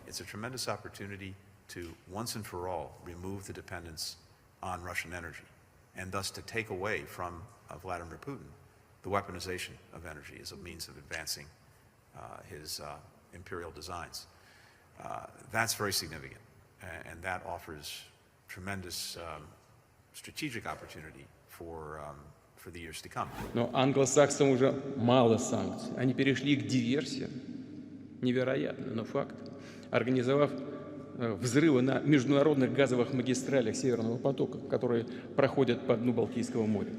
It's a tremendous opportunity to, once and for all, remove the dependence on Russian energy, and thus to take away from Vladimir Putin the weaponization of energy as a means of advancing his imperial designs. That's very significant, and that offers tremendous strategic opportunity for the years to come. Но англосаксам уже мало санкций. Они перешли к диверсиям. Невероятно, но факт. Организовав взрывы на международных газовых магистралях Северного потока, которые проходят по дну Балтийского моря,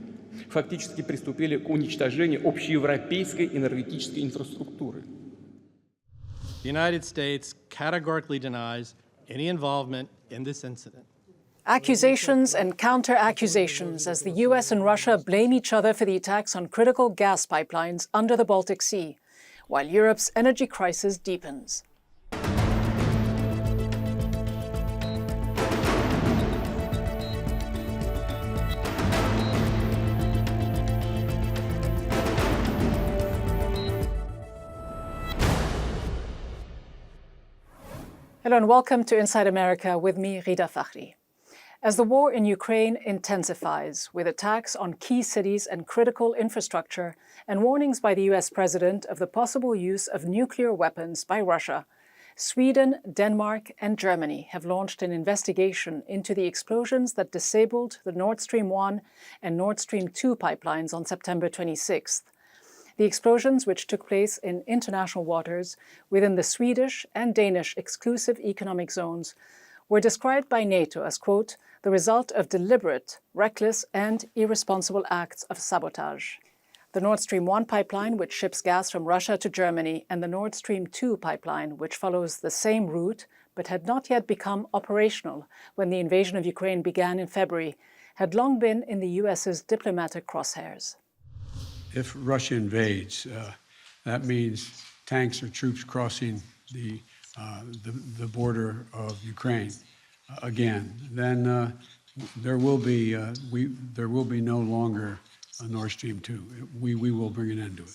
фактически приступили к уничтожению общеевропейской энергетической инфраструктуры. The United States categorically denies any involvement in this incident. Accusations and counter-accusations as the US and Russia blame each other for the attacks on critical gas pipelines under the Baltic Sea, while Europe's energy crisis deepens. Hello and welcome to Inside America with me, Ghida Fakhry. As the war in Ukraine intensifies, with attacks on key cities and critical infrastructure and warnings by the US president of the possible use of nuclear weapons by Russia, Sweden, Denmark and Germany have launched an investigation into the explosions that disabled the Nord Stream 1 and Nord Stream 2 pipelines on September 26th. The explosions, which took place in international waters within the Swedish and Danish exclusive economic zones, were described by NATO as, quote, the result of deliberate, reckless and irresponsible acts of sabotage. The Nord Stream 1 pipeline, which ships gas from Russia to Germany, and the Nord Stream 2 pipeline, which follows the same route but had not yet become operational when the invasion of Ukraine began in February, had long been in the US's diplomatic crosshairs. If Russia invades, that means tanks or troops crossing the border of Ukraine again. Then there will be no longer a Nord Stream 2. We will bring an end to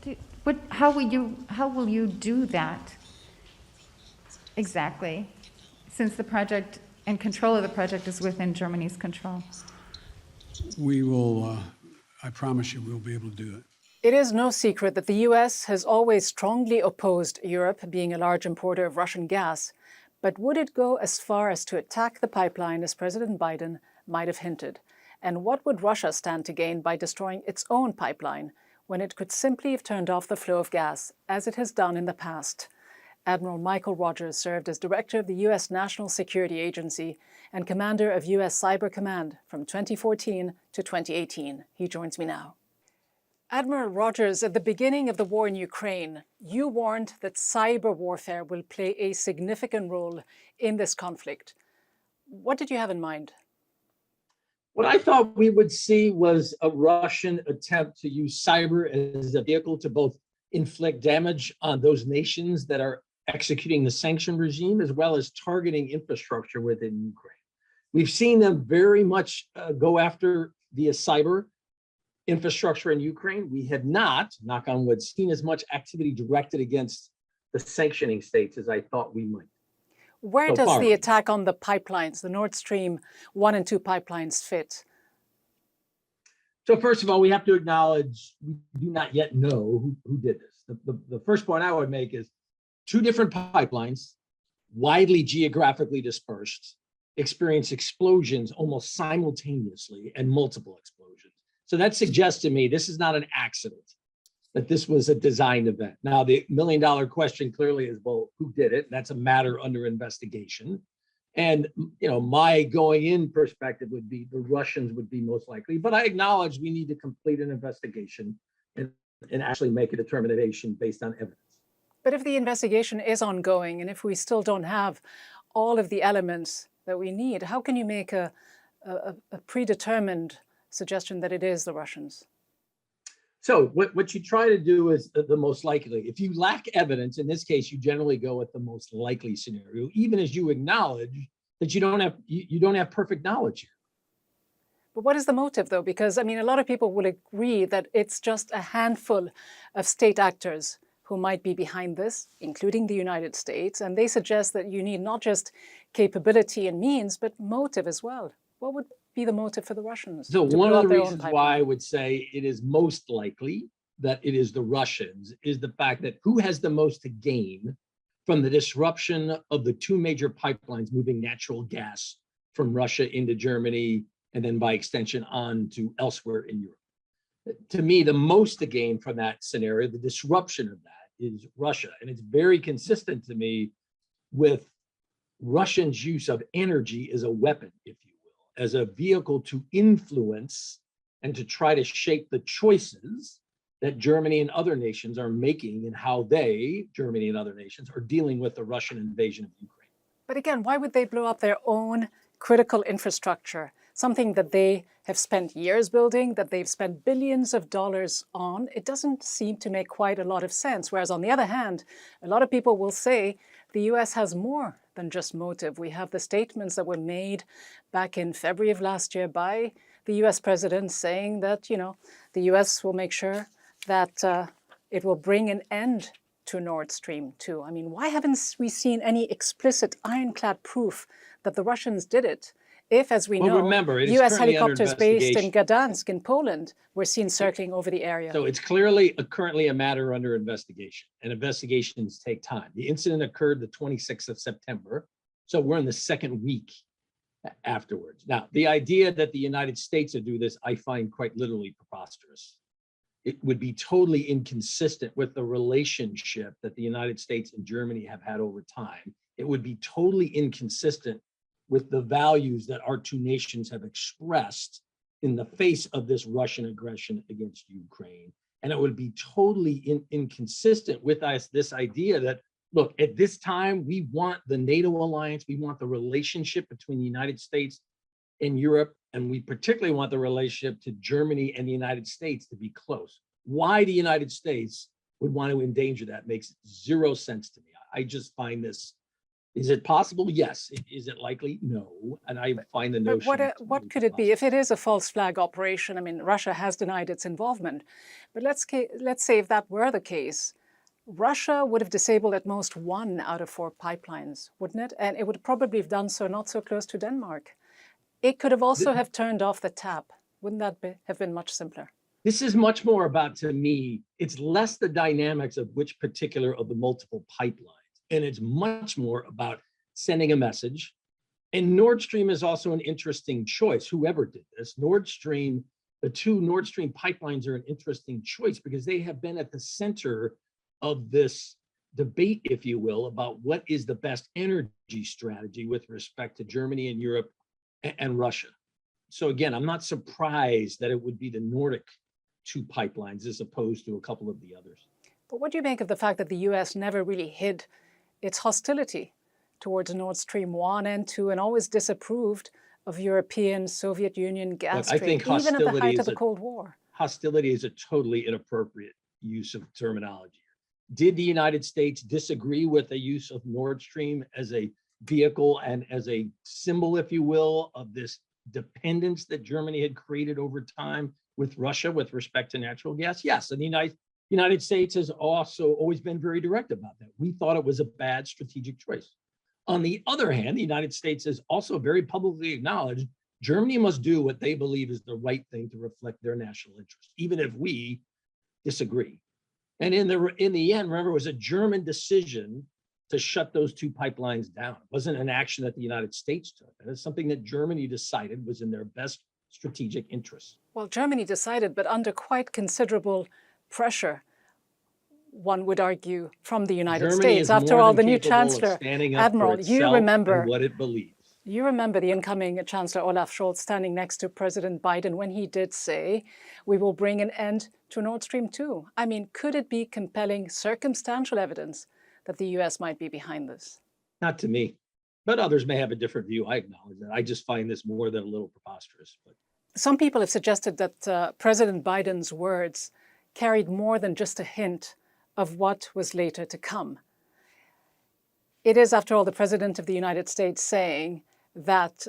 it. How will you do that exactly? Since the project and control of the project is within Germany's control. We will, I promise you, we'll be able to do it. It is no secret that the US has always strongly opposed Europe being a large importer of Russian gas, but would it go as far as to attack the pipeline as President Biden might have hinted? And what would Russia stand to gain by destroying its own pipeline when it could simply have turned off the flow of gas, as it has done in the past? Admiral Michael Rogers served as director of the U.S. National Security Agency and commander of U.S. Cyber Command from 2014 to 2018. He joins me now. Admiral Rogers, at the beginning of the war in Ukraine, you warned that cyber warfare will play a significant role in this conflict. What did you have in mind? What I thought we would see was a Russian attempt to use cyber as a vehicle to both inflict damage on those nations that are executing the sanction regime, as well as targeting infrastructure within Ukraine. We've seen them very much go after via cyber infrastructure in Ukraine. We have not, knock on wood, seen as much activity directed against the sanctioning states as I thought we might. Where does the attack on the pipelines, the Nord Stream 1 and 2 pipelines, fit? So first of all, we have to acknowledge we do not yet know who did this. The first point I would make is two different pipelines, widely geographically dispersed, experience explosions almost simultaneously and multiple explosions. So that suggests to me this is not an accident, that this was a designed event. Now, the million-dollar question clearly is, well, who did it? That's a matter under investigation. And, you know, my going in perspective would be the Russians would be most likely, but I acknowledge we need to complete an investigation and actually make a determination based on evidence. But if the investigation is ongoing and if we still don't have all of the elements that we need, how can you make a predetermined suggestion that it is the Russians? So what you try to do is the most likely. If you lack evidence, in this case, you generally go with the most likely scenario, even as you acknowledge that you don't have perfect knowledge here. But what is the motive, though? Because, I mean, a lot of people will agree that it's just a handful of state actors who might be behind this, including the United States, and they suggest that you need not just capability and means, but motive as well. What would be the motive for the Russians So to one blow of up the their own reasons why I pipeline? would say it is most likely that it is the Russians is the fact that who has the most to gain from the disruption of the two major pipelines moving natural gas from Russia into Germany and then by extension on to elsewhere in Europe. To me, the most to gain from that scenario, the disruption of that, is Russia. And it's very consistent to me with Russians' use of energy as a weapon, if you will, as a vehicle to influence and to try to shape the choices that Germany and other nations are making and how they, Germany and other nations, are dealing with the Russian invasion of Ukraine. But again, why would they blow up their own critical infrastructure, something that they have spent years building, that they've spent billions of dollars on? It doesn't seem to make quite a lot of sense. Whereas on the other hand, a lot of people will say the US has more than just motive. We have the statements that were made back in February of last year by the US president saying that, the US will make sure that it will bring an end to Nord Stream 2. I mean, why haven't we seen any explicit ironclad proof that the Russians did it? If, as we know, remember, it is US currently under helicopters based in investigation. Gdansk in Poland were seen circling over the area. So it's clearly currently a matter under investigation, and investigations take time. The incident occurred the 26th of September, so we're in the second week afterwards. Now, the idea that the United States would do this, I find quite literally preposterous. It would be totally inconsistent with the relationship that the United States and Germany have had over time. It would be totally inconsistent with the values that our two nations have expressed in the face of this Russian aggression against Ukraine. And it would be totally inconsistent with this idea that, look, at this time, we want the NATO alliance, we want the relationship between the United States and Europe, and we particularly want the relationship to Germany and the United States to be close. Why the United States would want to endanger that makes zero sense to me. I just find this, is it possible? Yes. Is it likely? No. And I find the notion. But what could it be? If it is a false flag operation, I mean, Russia has denied its involvement. But let's say if that were the case, Russia would have disabled at most 1 out of 4 pipelines, wouldn't it? And it would probably have done so not so close to Denmark. It could have also have turned off the tap. Wouldn't that have been much simpler? This is much more about, to me, it's less the dynamics of which particular of the multiple pipelines, and it's much more about sending a message. And Nord Stream is also an interesting choice, whoever did this. The two Nord Stream pipelines are an interesting choice because they have been at the center of this debate, if you will, about what is the best energy strategy with respect to Germany and Europe and Russia. So again, I'm not surprised that it would be the Nordic 2 pipelines as opposed to a couple of the others. But what do you make of the fact that the US never really hid its hostility towards Nord Stream 1 and 2 and always disapproved of European Soviet Union gas trade, even at the height of the Cold War? Hostility is a totally inappropriate use of terminology. Did the United States disagree with the use of Nord Stream as a vehicle and as a symbol, if you will, of this dependence that Germany had created over time with Russia with respect to natural gas? Yes, and the United States has also always been very direct about that. We thought it was a bad strategic choice. On the other hand, the United States has also very publicly acknowledged Germany must do what they believe is the right thing to reflect their national interest, even if we disagree. And in the end, remember, it was a German decision to shut those 2 pipelines down. It wasn't an action that the United States took. And it's something that Germany decided was in their best strategic interests. Well, Germany decided, but under quite considerable pressure, one would argue, from the United States. After all, the new Chancellor, Admiral, you remember what it believes. You remember the incoming Chancellor Olaf Scholz standing next to President Biden when he did say, we will bring an end to Nord Stream 2. I mean, could it be compelling circumstantial evidence that the US might be behind this? Not to me, but others may have a different view. I acknowledge that. I just find this more than a little preposterous. But some people have suggested that President Biden's words carried more than just a hint of what was later to come. It is, after all, the President of the United States saying that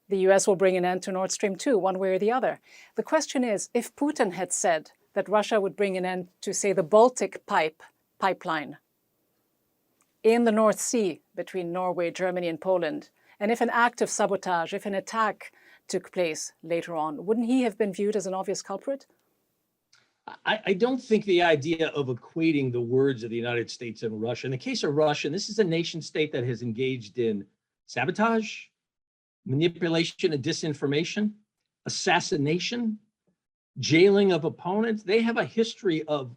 the US will bring an end to Nord Stream 2, one way or the other. The question is, if Putin had said that Russia would bring an end to, say, the Baltic pipeline in the North Sea between Norway, Germany, and Poland, and if an act of sabotage, if an attack took place later on, wouldn't he have been viewed as an obvious culprit? I don't think the idea of equating the words of the United States and Russia, in the case of Russia, this is a nation state that has engaged in sabotage, manipulation and disinformation, assassination, jailing of opponents. They have a history of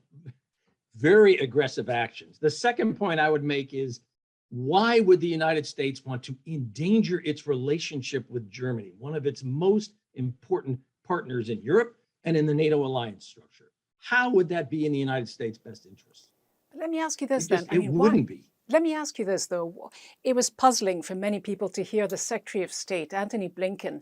very aggressive actions. The second point I would make is, why would the United States want to endanger its relationship with Germany, one of its most important partners in Europe and in the NATO alliance structure? How would that be in the United States' best interest? Let me ask you this It wouldn't be. Let me ask you this, though. It was puzzling for many people to hear the Secretary of State, Antony Blinken,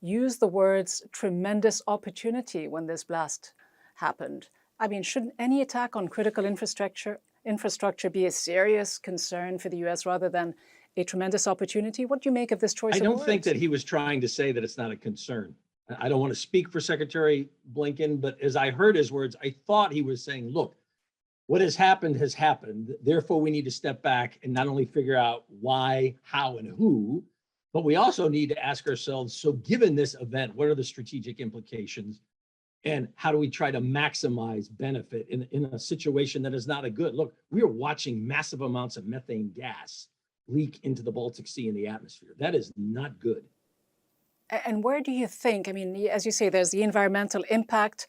use the words tremendous opportunity when this blast happened. I mean, shouldn't any attack on critical infrastructure be a serious concern for the US rather than a tremendous opportunity? What do you make of this choice of words? I don't think that he was trying to say that it's not a concern. I don't want to speak for Secretary Blinken, but as I heard his words, I thought he was saying, look, what has happened has happened. Therefore, we need to step back and not only figure out why, how, and who, but we also need to ask ourselves, so given this event, what are the strategic implications? And how do we try to maximize benefit in a situation that is not a good? Look, we are watching massive amounts of methane gas leak into the Baltic Sea and the atmosphere. That is not good. And where do you think, I mean, as you say, there's the environmental impact,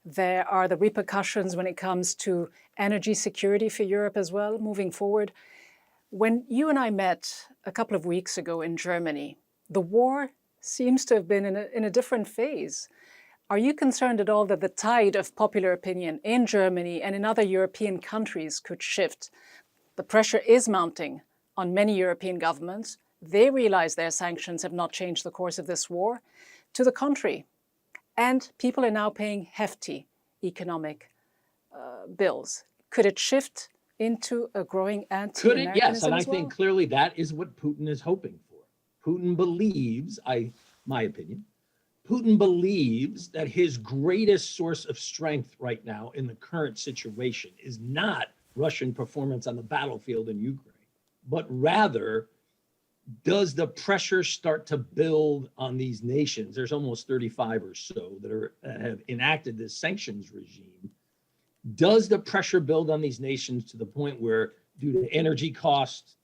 there are the repercussions when it comes to energy security for Europe as well, moving forward. When you and I met a couple of weeks ago in Germany, the war seems to have been in a different phase. Are you concerned at all that the tide of popular opinion in Germany and in other European countries could shift? The pressure is mounting on many European governments. They realize their sanctions have not changed the course of this war. To the contrary. And people are now paying hefty economic bills. Could it shift into a growing anti-Americanism? Could it? Yes, and I as well? think clearly that is what Putin is hoping for. Putin believes, my opinion, Putin believes that his greatest source of strength right now in the current situation is not Russian performance on the battlefield in Ukraine, but rather, does the pressure start to build on these nations? There's almost 35 or so that have enacted this sanctions regime. Does the pressure build on these nations to the point where, due to energy costs,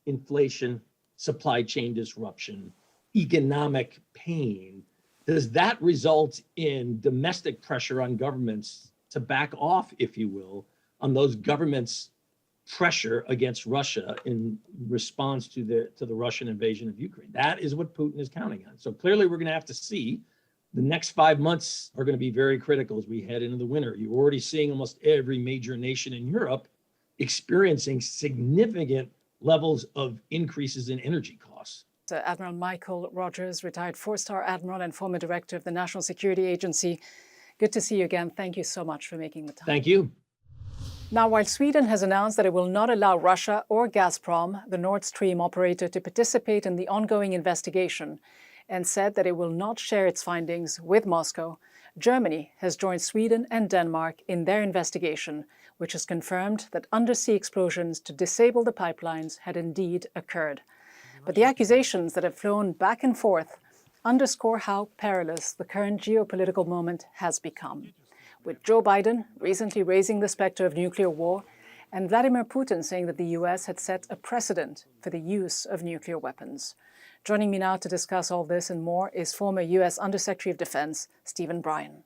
inflation, supply chain disruption, economic pain, does that result in domestic pressure on governments to back off, if you will, on those governments' pressure against Russia in response to the Russian invasion of Ukraine? That is what Putin is counting on. So clearly we're going to have to see. The next 5 months are going to be very critical as we head into the winter. You're already seeing almost every major nation in Europe experiencing significant levels of increases in energy costs. Admiral Michael Rogers, retired 4-star Admiral and former Director of the National Security Agency. Good to see you again. Thank you so much for making the time. Thank you. Now, while Sweden has announced that it will not allow Russia or Gazprom, the Nord Stream operator, to participate in the ongoing investigation, and said that it will not share its findings with Moscow, Germany has joined Sweden and Denmark in their investigation, which has confirmed that undersea explosions to disable the pipelines had indeed occurred. But the accusations that have flown back and forth underscore how perilous the current geopolitical moment has become, with Joe Biden recently raising the specter of nuclear war and Vladimir Putin saying that the US had set a precedent for the use of nuclear weapons. Joining me now to discuss all this and more is former US Undersecretary of Defense, Stephen Bryen.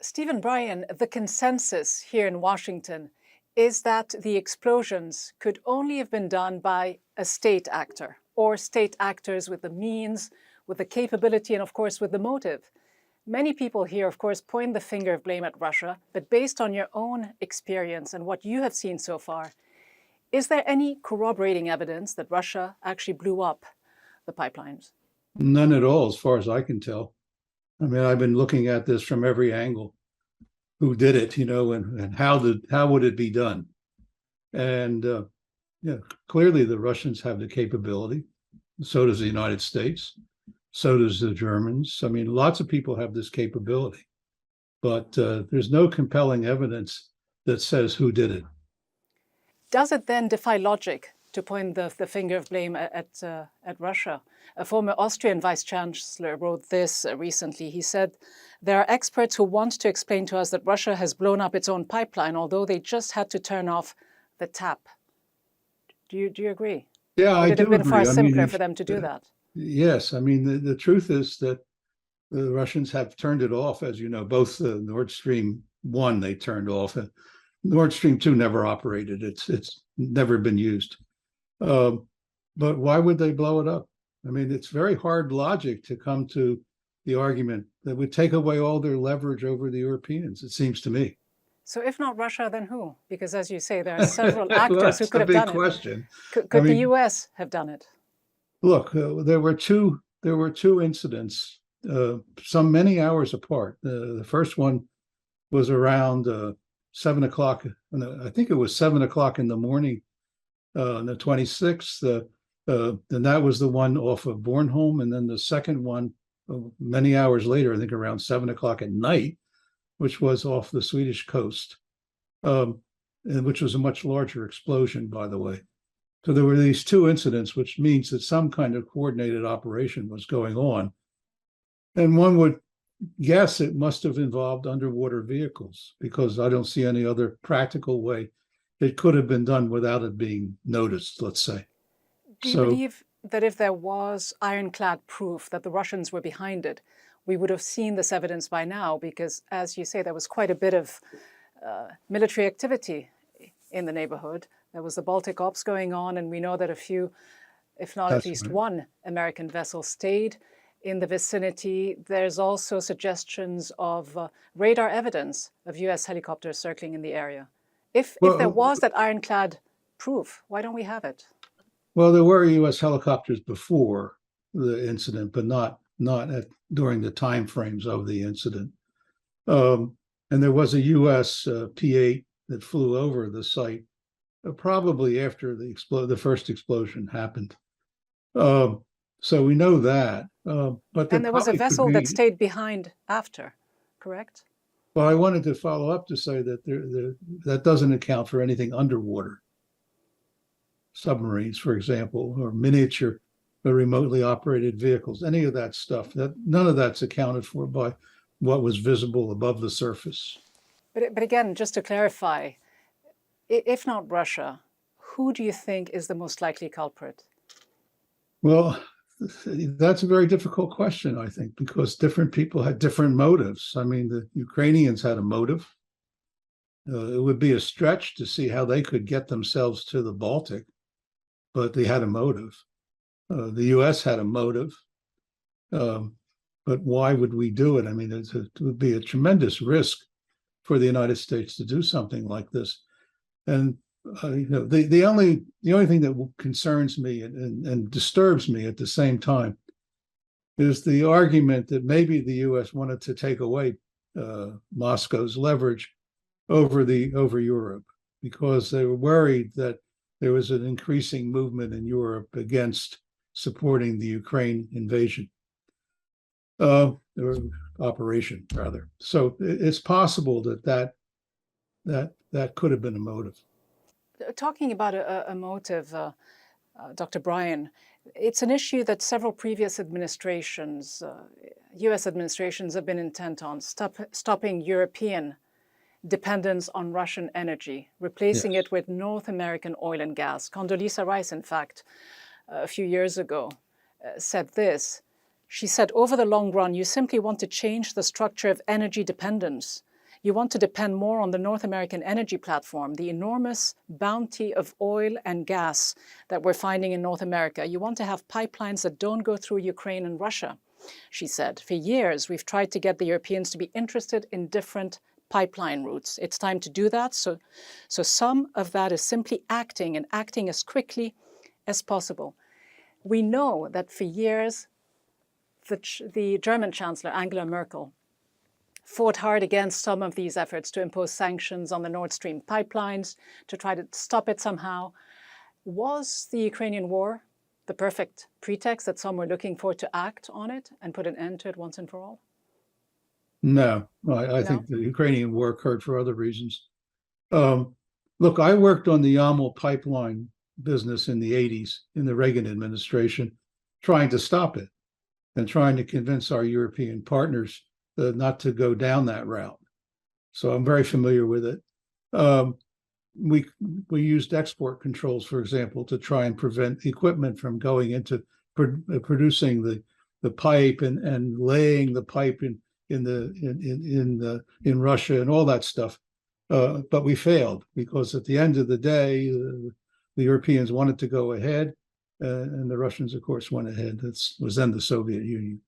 Stephen Bryen, the consensus here in Washington is that the explosions could only have been done by a state actor or state actors with the means, with the capability, and of course with the motive. Many people here, of course, point the finger of blame at Russia, but based on your own experience and what you have seen so far, is there any corroborating evidence that Russia actually blew up the pipelines? None at all, as far as I can tell. I mean, I've been looking at this from every angle. Who did it, and how would it be done? And clearly the Russians have the capability. So does the United States. So does the Germans. I mean, lots of people have this capability, but there's no compelling evidence that says who did it. Does it then defy logic to point the finger of blame at Russia? A former Austrian vice chancellor wrote this recently. He said, "There are experts who want to explain to us that Russia has blown up its own pipeline, although they just had to turn off the tap." Do you agree? Yeah, Would I it have do been far agree. I simpler mean, for them to do that? yes, I mean, the truth is that the Russians have turned it off, as you know, both Nord Stream 1 they turned off, and Nord Stream 2 never operated. It's never been used. But why would they blow it up? I mean, it's very hard logic to come to the argument that would take away all their leverage over the Europeans, it seems to me. So if not Russia, then who? Because as you say, there are several Well, actors who that's could the have done big it. question. Could I the mean, US have done it? look, there were two incidents, some many hours apart. The first one was around 7 o'clock. I think it was 7 o'clock in the morning on the 26th. Then that was the one off of Bornholm, and then the second one many hours later, I think around 7 o'clock at night, which was off the Swedish coast, and which was a much larger explosion, by the way. So there were these two incidents, which means that some kind of coordinated operation was going on. And one would guess it must have involved underwater vehicles, because I don't see any other practical way it could have been done without it being noticed, let's say. Do you believe that if there was ironclad proof that the Russians were behind it, we would have seen this evidence by now? Because, as you say, there was quite a bit of military activity in the neighborhood. There was the Baltic Ops going on, and we know that a few, if not at least one, American vessel stayed in the vicinity. There's also suggestions of radar evidence of US helicopters circling in the area. If there was that ironclad proof, why don't we have it? Well, there were US helicopters before the incident, but not during the time frames of the incident. And there was a US P-8 that flew over the site probably after the first explosion happened. So we know that. But there was a vessel that stayed behind after, correct? Well, I wanted to follow up to say that that doesn't account for anything underwater. Submarines, for example, or miniature or remotely operated vehicles, any of that stuff, none of that's accounted for by what was visible above the surface. But again, just to clarify, if not Russia, who do you think is the most likely culprit? Well, that's a very difficult question, I think, because different people had different motives. I mean, the Ukrainians had a motive. It would be a stretch to see how they could get themselves to the Baltic, but they had a motive. The US had a motive. But why would we do it? I mean, it would be a tremendous risk for the United States to do something like this. And the only thing that concerns me and disturbs me at the same time is the argument that maybe the U.S. wanted to take away Moscow's leverage over Europe, because they were worried that there was an increasing movement in Europe against supporting the Ukraine invasion, or operation rather. So it's possible that could have been a motive. Talking about a motive, Dr. Bryen, it's an issue that several previous administrations, US administrations, have been intent on, stopping European dependence on Russian energy, replacing it with North American oil and gas. Condoleezza Rice, in fact, a few years ago, said this. She said, over the long run, you simply want to change the structure of energy dependence. You want to depend more on the North American energy platform, the enormous bounty of oil and gas that we're finding in North America. You want to have pipelines that don't go through Ukraine and Russia, she said. For years, we've tried to get the Europeans to be interested in different pipeline routes. It's time to do that. So some of that is simply acting, and acting as quickly as possible. We know that for years, the German Chancellor, Angela Merkel, fought hard against some of these efforts to impose sanctions on the Nord Stream pipelines, to try to stop it somehow. Was the Ukrainian war the perfect pretext that some were looking for to act on it and put an end to it once and for all? No, I think the Ukrainian war occurred for other reasons. Look, I worked on the Yamal pipeline business in the 80s in the Reagan administration, trying to stop it and trying to convince our European partners not to go down that route. So I'm very familiar with it. We used export controls, for example, to try and prevent equipment from going into producing the pipe and laying the pipe in Russia and all that stuff. But we failed because at the end of the day, the Europeans wanted to go ahead, and the Russians, of course, went ahead. That was then the Soviet Union.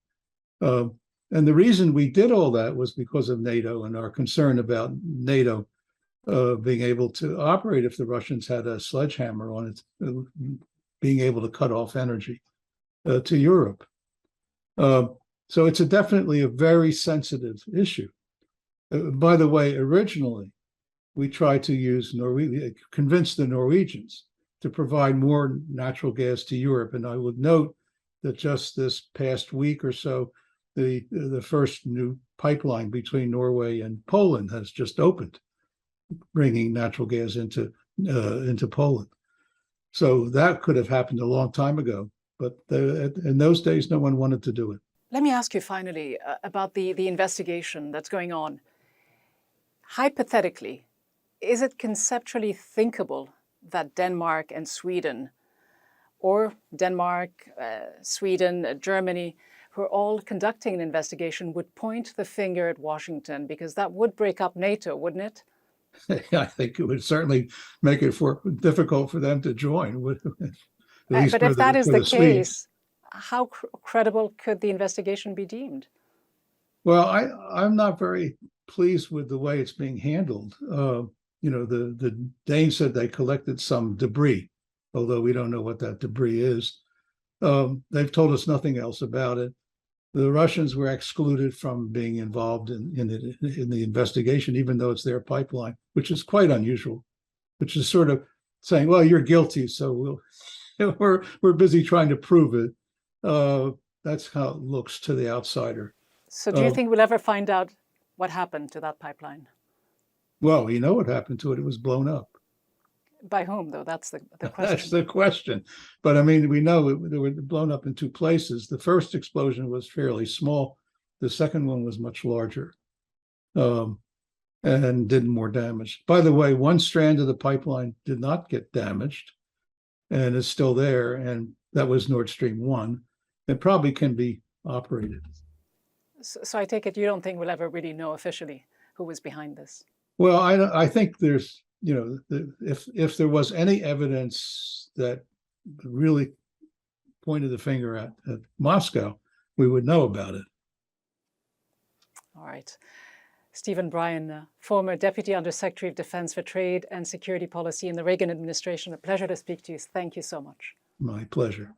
And the reason we did all that was because of NATO and our concern about NATO being able to operate if the Russians had a sledgehammer on it, being able to cut off energy to Europe. So it's definitely a very sensitive issue. By the way, originally, we tried to convince the Norwegians to provide more natural gas to Europe. And I would note that just this past week or so, the first new pipeline between Norway and Poland has just opened, bringing natural gas into Poland. So that could have happened a long time ago, but in those days, no one wanted to do it. Let me ask you finally about the investigation that's going on. Hypothetically, is it conceptually thinkable that Denmark and Sweden, or Denmark, Sweden, Germany, who are all conducting an investigation, would point the finger at Washington? Because that would break up NATO, wouldn't it? I think it would certainly make it difficult for them to join. But if that is the case, how credible could the investigation be deemed? Well, I'm not very pleased with the way it's being handled. The Danes said they collected some debris, although we don't know what that debris is. They've told us nothing else about it. The Russians were excluded from being involved in the investigation, even though it's their pipeline, which is quite unusual, which is sort of saying, well, you're guilty, so we're busy trying to prove it. That's how it looks to the outsider. So do you think we'll ever find out what happened to that pipeline? Well, you know what happened to it. It was blown up. By whom, though? That's the question. That's the question. But I mean, we know they were blown up in two places. The first explosion was fairly small. The second one was much larger and did more damage. By the way, one strand of the pipeline did not get damaged and is still there. And that was Nord Stream 1. It probably can be operated. So I take it you don't think we'll ever really know officially who was behind this? Well, I think there's, if there was any evidence that really pointed the finger at Moscow, we would know about it. All right. Stephen Bryen, former Deputy Undersecretary of Defense for Trade and Security Policy in the Reagan administration. A pleasure to speak to you. Thank you so much. My pleasure.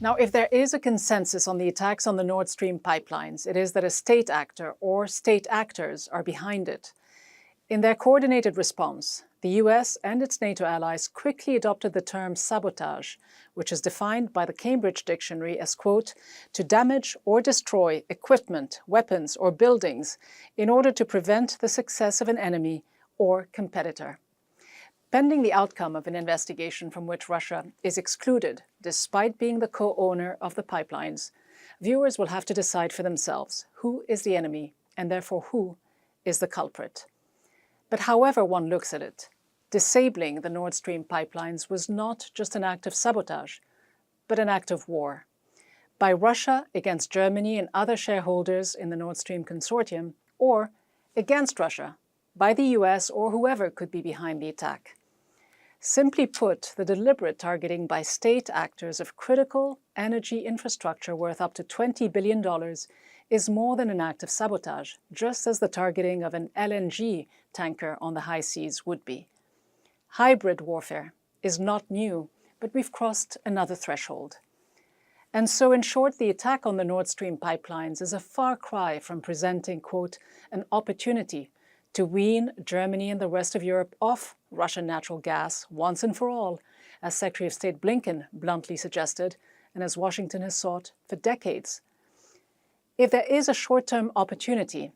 Now, if there is a consensus on the attacks on the Nord Stream pipelines, it is that a state actor or state actors are behind it. In their coordinated response, the US and its NATO allies quickly adopted the term sabotage, which is defined by the Cambridge Dictionary as, quote, to damage or destroy equipment, weapons, or buildings in order to prevent the success of an enemy or competitor. Pending the outcome of an investigation from which Russia is excluded, despite being the co-owner of the pipelines, viewers will have to decide for themselves who is the enemy and therefore who is the culprit. But however one looks at it, disabling the Nord Stream pipelines was not just an act of sabotage, but an act of war. By Russia against Germany and other shareholders in the Nord Stream consortium, or against Russia by the US or whoever could be behind the attack. Simply put, the deliberate targeting by state actors of critical energy infrastructure worth up to $20 billion is more than an act of sabotage, just as the targeting of an LNG tanker on the high seas would be. Hybrid warfare is not new, but we've crossed another threshold. And so, in short, the attack on the Nord Stream pipelines is a far cry from presenting, quote, an opportunity to wean Germany and the rest of Europe off Russian natural gas once and for all, as Secretary of State Blinken bluntly suggested, and as Washington has sought for decades. If there is a short-term opportunity,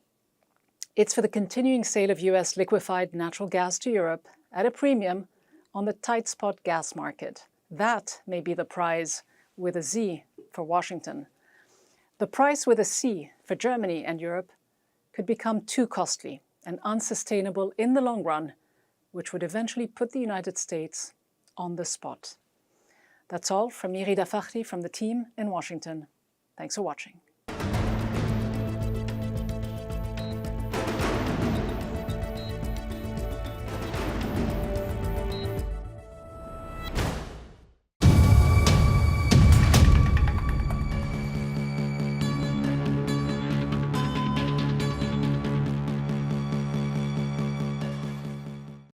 it's for the continuing sale of US liquefied natural gas to Europe at a premium on the tight spot gas market. That may be the prize with a Z for Washington. The price with a C for Germany and Europe could become too costly and unsustainable in the long run, which would eventually put the United States on the spot. That's all from me, Ghida Fakhry, from the team in Washington. Thanks for watching.